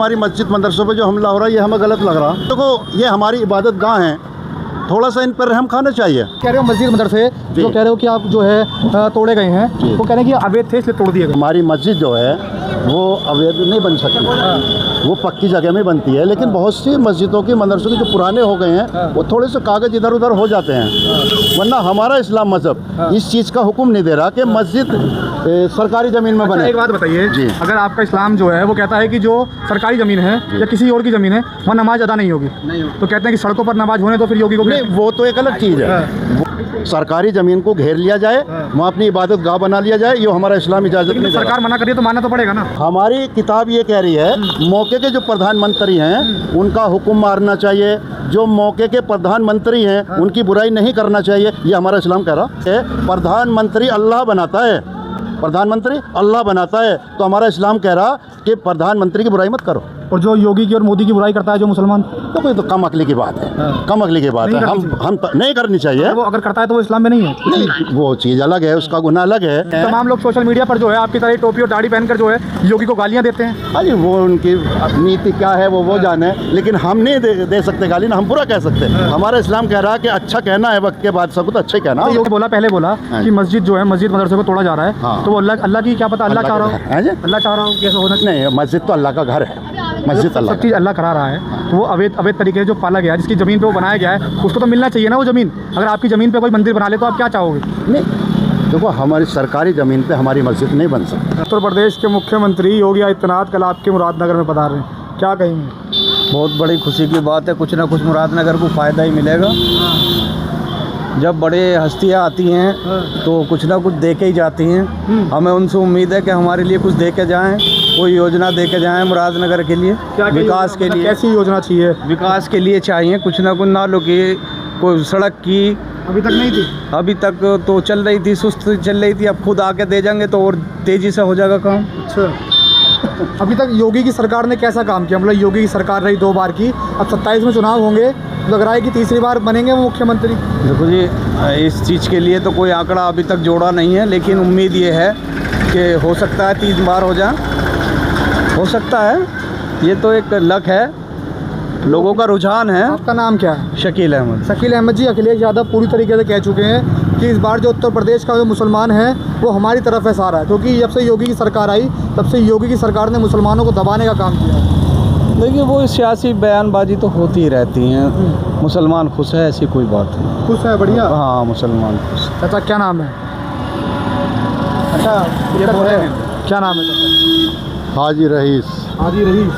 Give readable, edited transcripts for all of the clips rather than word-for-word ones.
हमारी मस्जिद मदरसों पे जो हमला हो रहा है ये हमें गलत लग रहा है। देखो ये हमारी इबादत गाह है, थोड़ा सा इन पर रहम खाना चाहिए। कह रहे हो मस्जिद मदरसे जो कह रहे हो कि आप जो है तोड़े गए हैं, वो कह रहे हैं कि अवैध थे इसलिए तोड़ दिए गए। हमारी मस्जिद जो है वो अवैध नहीं बन सकती, वो पक्की जगह में बनती है। लेकिन बहुत सी मस्जिदों की मदरसों के जो पुराने हो गए हैं वो थोड़े से कागज़ इधर उधर हो जाते हैं, वरना हमारा इस्लाम मजहब इस चीज़ का हुक्म नहीं दे रहा कि मस्जिद सरकारी ज़मीन में बने। एक बात बताइए जी, अगर आपका इस्लाम जो है वो कहता है कि जो सरकारी ज़मीन है या किसी और की ज़मीन है वहाँ नमाज अदा नहीं होगी, तो कहते हैं कि सड़कों पर नमाज होने तो फिर योगी को नहीं, वो तो एक अलग चीज़ है। सरकारी ज़मीन को घेर लिया जाए, वहाँ अपनी इबादत गाह बना लिया जाए, ये हमारा इस्लाम इजाज़त नहीं। सरकार मना करिए तो मानना तो पड़ेगा ना। हमारी किताब ये कह रही है मौके के जो प्रधानमंत्री हैं उनका हुक्म मारना चाहिए, जो मौके के प्रधानमंत्री हैं उनकी बुराई नहीं करना चाहिए, ये हमारा इस्लाम कह रहा है। प्रधानमंत्री अल्लाह बनाता है, प्रधानमंत्री अल्लाह बनाता है, तो हमारा इस्लाम कह रहा कि प्रधानमंत्री की बुराई मत करो। और जो योगी की और मोदी की बुराई करता है जो मुसलमान, तो कोई तो कम अकली की बात है, कम अकली की बात है। हम नहीं करनी चाहिए। वो अगर करता है तो वो इस्लाम में नहीं है। नहीं, वो चीज़ अलग है, उसका गुनाह अलग है। तमाम लोग सोशल मीडिया पर जो है आपकी तरह टोपी और दाढ़ी पहनकर जो है योगी को गालियाँ देते हैं। अरे वो उनकी नीति क्या है वो जाने, लेकिन हम नहीं दे सकते गाली ना, हम बुरा कह सकते। हमारा इस्लाम कह रहा है कि अच्छा कहना है, वक्त के बाद सब कुछ अच्छा ही कहना। तो योगी पहले बोला कि मस्जिद जो है मस्जिद मदरसे को तोड़ा जा रहा है, तो वो अल्लाह की क्या पता अल्लाह चाह रहा हो, अल्लाह चाह रहा हो कैसे होना। नहीं, मस्जिद तो अल्लाह का घर है, मस्जिद अल्लाह सब चीज़ अल्लाह करा रहा है, तो वो अवैध तरीके से जो पाला गया है, जिसकी ज़मीन पे वो बनाया गया है, उसको तो मिलना चाहिए ना वो ज़मीन। अगर आपकी ज़मीन पे कोई मंदिर बना ले तो आप क्या चाहोगे? नहीं, देखो हमारी सरकारी ज़मीन पे हमारी मस्जिद नहीं बन सकती। उत्तर प्रदेश के मुख्यमंत्री योगी आदित्यनाथ कल आपके मुरादनगर में पधार रहे हैं, क्या कहेंगे? बहुत बड़ी खुशी की बात है, कुछ ना कुछ मुरादनगर को फ़ायदा ही मिलेगा। जब बड़े हस्तियाँ आती हैं तो कुछ ना कुछ दे के ही जाती हैं। हमें उनसे उम्मीद है कि हमारे लिए कुछ दे के जाएँ, कोई योजना दे के जाएँ मुरादनगर के लिए, विकास के लिए। कैसी योजना चाहिए? विकास के लिए चाहिए कुछ ना कुछ, नालों की, कोई सड़क की। अभी तक नहीं थी? अभी तक तो चल रही थी, सुस्त चल रही थी, अब खुद आके दे जाएंगे तो और तेज़ी से हो जाएगा काम। अच्छा, अभी तक योगी की सरकार ने कैसा काम किया? मतलब योगी की सरकार रही 2 बार की, अब 27 में चुनाव होंगे, लग रहा है कि तीसरी बार बनेंगे वो मुख्यमंत्री। देखो जी, इस चीज़ के लिए तो कोई आंकड़ा अभी तक जोड़ा नहीं है, लेकिन उम्मीद ये है कि हो सकता है 3 बार हो जाए, हो सकता है। ये तो एक लक है, लोगों का रुझान है। आपका नाम क्या है? शकील अहमद। शकील अहमद जी, अखिलेश यादव पूरी तरीके से कह चुके हैं कि इस बार जो उत्तर प्रदेश का जो मुसलमान है वो हमारी तरफ है सारा, क्योंकि जब से योगी की सरकार आई तब से योगी की सरकार ने मुसलमानों को दबाने का काम किया है। देखिए, वो सियासी बयानबाजी तो होती ही रहती हैं। मुसलमान खुश है, ऐसी कोई बात नहीं। खुश है? बढ़िया। हाँ, मुसलमान खुश। चाचा क्या नाम है? अच्छा, ये बोले क्या नाम है चाचा? हाजी रईस। हाजी रईस,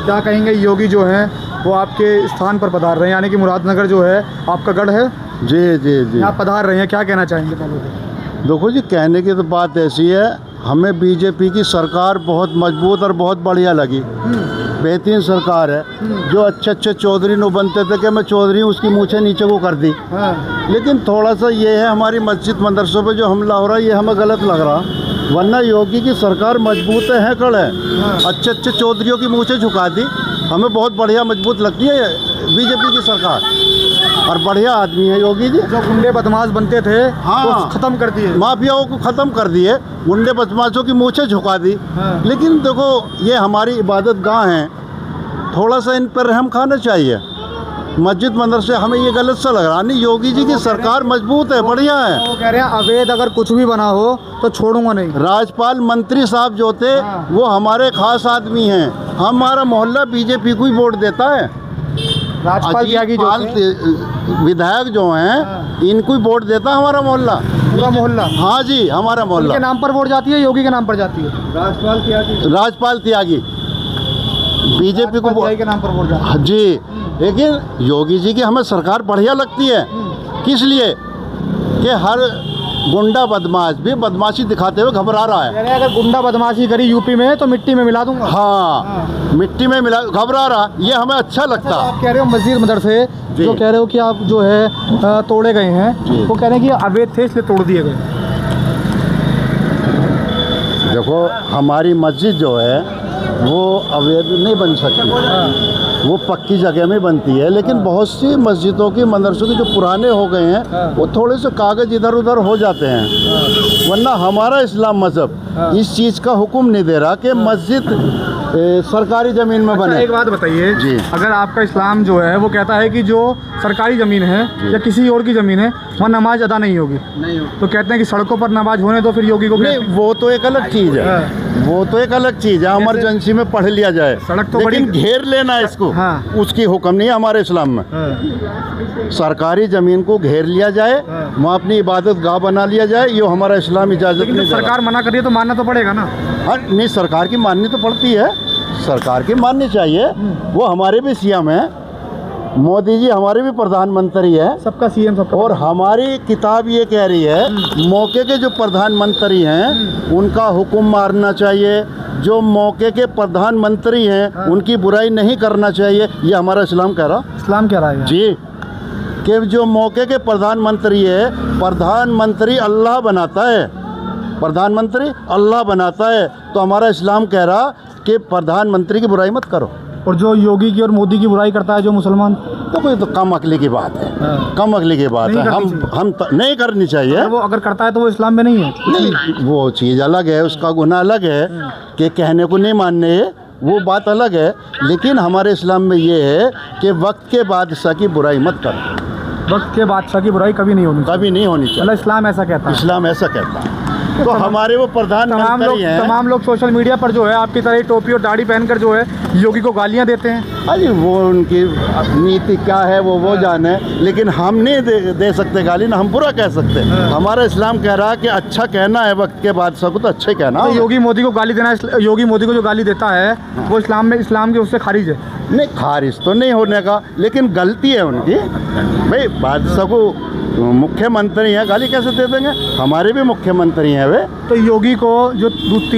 क्या कहेंगे? योगी जो है वो आपके स्थान पर पधार रहे हैं, यानी कि मुरादनगर जो है आपका गढ़ है। जी जी जी, आप पधार रहे हैं, क्या कहना चाहेंगे पहले? देखो जी, कहने की तो बात ऐसी है, हमें बीजेपी की सरकार बहुत मजबूत और बहुत बढ़िया लगी, बेहतरीन सरकार है। जो अच्छे चौधरी नो बनते थे कि मैं चौधरी हूँ, उसकी मूछें नीचे को कर दी। लेकिन थोड़ा सा ये है, हमारी मस्जिद मदरसों पे जो हमला हो रहा है ये हमें गलत लग रहा, वरना योगी की सरकार मजबूत है, कड़ है। अच्छे चौधरियों की मूछें झुका दी, हमें बहुत बढ़िया मजबूत लगती है बीजेपी की सरकार, और बढ़िया आदमी है योगी जी। जो गुंडे बदमाश बनते थे वो खत्म कर दिए, माफियाओं को ख़त्म कर दिए, गुंडे बदमाशों की मूछें झुका दी। लेकिन देखो ये हमारी इबादत गाह है, थोड़ा सा इन पर रहम खाना चाहिए। मस्जिद मदरसे हमें ये गलत सा लग रहा नहीं, योगी जी की सरकार मजबूत है, बढ़िया है। वो कह रहे हैं अवैध अगर कुछ भी बना हो तो छोड़ूंगा नहीं। राज्यपाल मंत्री साहब जो थे वो हमारे खास आदमी हैं, हमारा मोहल्ला बीजेपी को ही वोट देता है। राजपाल त्यागी जो विधायक जो हैं इनको ही वोट देता है हमारा मोहल्ला, पूरा मोहल्ला। हाँ जी, हमारा मोहल्ला। के नाम पर वोट जाती है, योगी के नाम पर जाती है? राजपाल त्यागी बीजेपी को के नाम पर वोट जाती है जी। लेकिन योगी जी की हमें सरकार बढ़िया लगती है, किस लिए कि हर गुंडा बदमाश भी बदमाशी दिखाते हुए घबरा रहा है। अगर गुंडा बदमाशी करी यूपी में तो मिट्टी में मिला दूंगा। हाँ, मिट्टी में मिला, घबरा रहा, ये हमें अच्छा लगता। आप कह रहे हो मस्जिद मदरसे जो कह रहे हो कि आप जो है तोड़े गए हैं, वो कह रहे हैं कि अवैध थे इसलिए तोड़ दिए गए। देखो हमारी मस्जिद जो है वो अवैध नहीं बन सकती, वो पक्की जगह में बनती है। लेकिन बहुत सी मस्जिदों की मदरसों के जो पुराने हो गए हैं वो थोड़े से कागज़ इधर उधर हो जाते हैं, वरना हमारा इस्लाम मजहब इस चीज़ का हुक्म नहीं दे रहा कि मस्जिद सरकारी ज़मीन में अच्छा, बने। एक बात बताइए जी। अगर आपका इस्लाम जो है वो कहता है कि जो सरकारी ज़मीन है या किसी और की ज़मीन है वहाँ नमाज अदा नहीं होगी, नहीं तो कहते हैं कि सड़कों पर नमाज होने दो, फिर योगी को नहीं, वो तो एक अलग चीज़ है, वो तो एक अलग चीज़ है, इमरजेंसी में पढ़ लिया जाए, सड़क तो लेकिन बड़ी- घेर लेना इसको, हाँ। उसकी हुक्म नहीं है हमारे इस्लाम में। सरकारी ज़मीन को घेर लिया जाए, वहाँ अपनी इबादत गाह बना लिया जाए, ये हमारा इस्लाम इजाज़त लेकिन नहीं जब दे रहा। सरकार मना कर रही है तो मानना तो पड़ेगा ना। हाँ, नहीं, सरकार की माननी तो पड़ती है, सरकार की माननी चाहिए, वो हमारे भी सीएम हैं, मोदी जी हमारे भी प्रधानमंत्री हैं, सबका सीएम सबका और हमारी किताब ये कह रही है मौके के जो प्रधानमंत्री हैं उनका हुक्म मारना चाहिए, जो मौके के प्रधानमंत्री हैं उनकी बुराई नहीं करना चाहिए, ये हमारा इस्लाम कह रहा। इस्लाम कह रहा है जी, कि जो मौके के प्रधानमंत्री है, प्रधानमंत्री अल्लाह बनाता है, प्रधानमंत्री अल्लाह बनाता है, तो हमारा इस्लाम कह रहा कि प्रधानमंत्री की बुराई मत करो। और जो योगी की और मोदी की बुराई करता है जो मुसलमान, तो कोई तो कम अकली की बात है, कम अकली की बात नहीं है, करनी हम नहीं करनी चाहिए। वो अगर करता है तो वो इस्लाम में नहीं है। नहीं, वो चीज़ अलग है, उसका गुनाह अलग है कि कहने को नहीं मानने है, वो बात अलग है, लेकिन हमारे इस्लाम में ये है कि वक्त के बादशाह की बुराई मत करो, वक्त के बादशाह की बुराई कभी नहीं होनी चाहिए। कभी नहीं होनी चाहिए, मतलब इस्लाम ऐसा कहता है। इस्लाम ऐसा कहता है। तो हमारे वो प्रधानमंत्री हैं, तमाम लोग सोशल मीडिया पर जो है आपकी तरह ही टोपी और दाढ़ी पहनकर जो है योगी को गालियां देते हैं। अरे वो उनकी नीति क्या है वो जाने, लेकिन हम नहीं दे सकते गाली, ना हम बुरा कह सकते। हमारा इस्लाम कह रहा है कि अच्छा कहना है वक्त के बादशाह को, तो अच्छे कहना। तो योगी मोदी को गाली देना, योगी मोदी को जो गाली देता है वो इस्लाम में, इस्लाम के उससे खारिज है। नहीं, खारिज तो नहीं होने का, लेकिन गलती है उनकी। भाई बादशाह को मुख्यमंत्री हैं, गाली कैसे दे देंगे? हमारे भी मुख्यमंत्री हैं वे। तो योगी को जो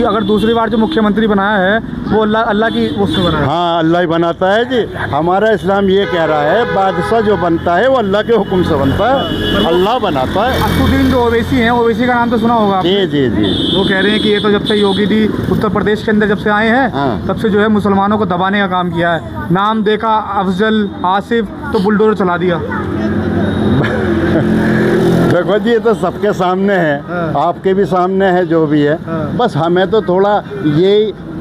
अगर दूसरी बार जो मुख्यमंत्री बनाया है वो अल्लाह की उससे बनाया है। हाँ, अल्लाह ही बनाता है जी। हमारा इस्लाम ये कह रहा है बादशाह जो बनता है वो अल्लाह के हुक्म से बनता है, अल्लाह बनाता है। असदुद्दीन जो ओवैसी हैं, ओवैसी का नाम तो सुना होगा आपने? जी जी जी। वो कह रहे हैं कि ये तो जब से योगी जी उत्तर प्रदेश के अंदर जब से आए हैं हाँ। तब से जो है मुसलमानों को दबाने का काम किया है। नाम देखा अफजल आसिफ तो बुलडोजर चला दिया। देखो जी, ये तो सबके सामने है, आपके भी सामने है, जो भी है। बस हमें तो थोड़ा ये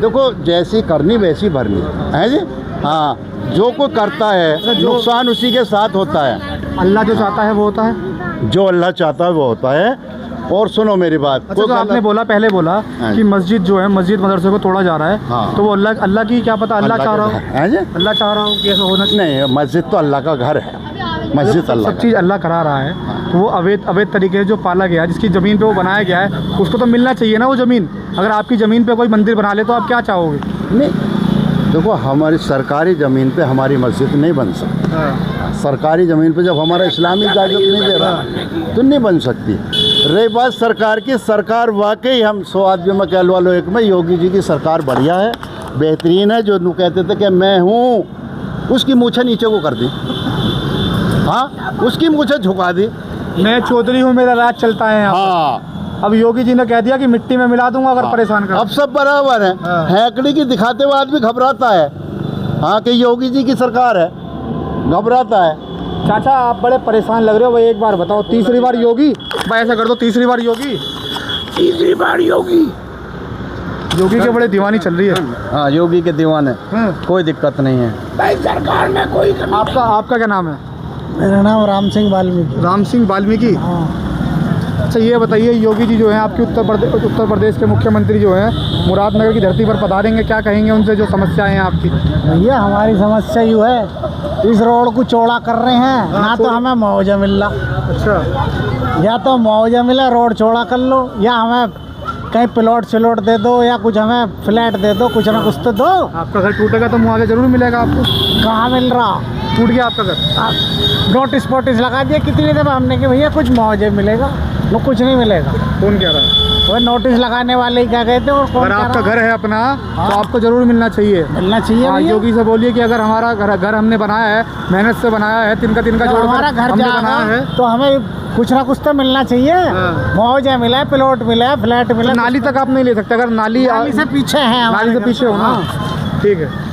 देखो, जैसी करनी वैसी भरनी है जी। हाँ, जो कोई करता है नुकसान उसी के साथ होता है। अल्लाह जो चाहता है वो होता है, जो अल्लाह चाहता है वो होता है। और सुनो मेरी बात, अच्छा तो आपने बोला पहले बोला हाँ। कि मस्जिद जो है, मस्जिद मदरसे को तोड़ा जा रहा है, हाँ। तो वो अल्लाह की क्या पता, अल्लाह चाह रहा हो, है जी। अल्लाह चाह रहा हो कि ऐसा होना चाहिए। नहीं, मस्जिद तो अल्लाह का घर है, मस्जिद अल्लाह सब का। चीज़ अल्लाह करा रहा है, तो वो अवैध तरीके से जो पाला गया है, जिसकी ज़मीन पे वो बनाया गया है, उसको तो मिलना चाहिए ना वो ज़मीन। अगर आपकी ज़मीन पे कोई मंदिर बना ले तो आप क्या चाहोगे? नहीं, देखो, हमारी सरकारी ज़मीन पे हमारी मस्जिद नहीं बन सकती। सरकारी ज़मीन पे जब हमारा इस्लामी इजाज़त नहीं दे रहा तो नहीं बन सकती। रही बात सरकार की, सरकार वाकई हम 100 आदमी में कह लो एक में, योगी जी की सरकार बढ़िया है, बेहतरीन है। जो कहते थे कि मैं हूँ, उसकी मूछें नीचे को कर दी। हाँ, उसकी मूछें झुका दी। मैं चौधरी हूँ, मेरा राज चलता है यहाँ। हाँ, अब योगी जी ने कह दिया कि मिट्टी में मिला दूंगा अगर परेशान कर। अब सब बराबर है। हाँ। हैकड़ी की दिखाते हुए आदमी घबराता है, हाँ, कि योगी जी की सरकार है, घबराता है। चाचा आप बड़े परेशान लग रहे हो, भाई एक बार बताओ, तीसरी बार योगी? भाई ऐसा कर दो, तीसरी बार योगी, तीसरी बार योगी। योगी के बड़े दीवानी चल रही है। हाँ, योगी के दीवाने, कोई दिक्कत नहीं है। भाई सरकार में कोई आपका क्या नाम है? मेरा नाम राम सिंह वाल्मीकि। राम सिंह वाल्मीकि। अच्छा ये बताइए, योगी जी जो हैं आपके उत्तर प्रदेश के मुख्यमंत्री जो हैं मुरादनगर की धरती पर पधारेंगे, क्या कहेंगे उनसे, जो समस्याएं हैं आपकी? भैया हमारी समस्या यूँ है, इस रोड को चौड़ा कर रहे हैं, ना तो हमें मुआवजा मिल रहा। अच्छा, या तो मुआवजा मिला, रोड चौड़ा कर लो, या हमें कहीं प्लॉट सिलॉट दे दो, या कुछ हमें फ्लैट दे दो, कुछ ना कुछ तो दो। आपका घर टूटेगा तो मुआवजा जरूर मिलेगा आपको। कहाँ मिल रहा? टूट गया आपका घर? नोटिस पोटिस लगा दिया कितनी दफ़ा हमने कि भैया कुछ मुआवजा मिलेगा, वो कुछ नहीं मिलेगा। कौन कह रहा है? वो नोटिस लगाने वाले ही क्या कहते हैं। और कौन अगर कह आपका रहा? घर है अपना तो आपको जरूर मिलना चाहिए। मिलना चाहिए हाँ, भैया। योगी से बोलिए कि अगर हमारा घर हमने बनाया है, मेहनत से बनाया है, तिनका जब जोड़ हमारा घर हमने बनाया है, जाएगा तो हमें कुछ ना कुछ तो मिलना चाहिए। हाँ। मुआवजा मिला है, प्लॉट मिला है, फ्लैट मिला तो है। नाली तक आप नहीं ले सकते, अगर नाली नाली से पीछे है, नाली से पीछे हो ना। ठीक है।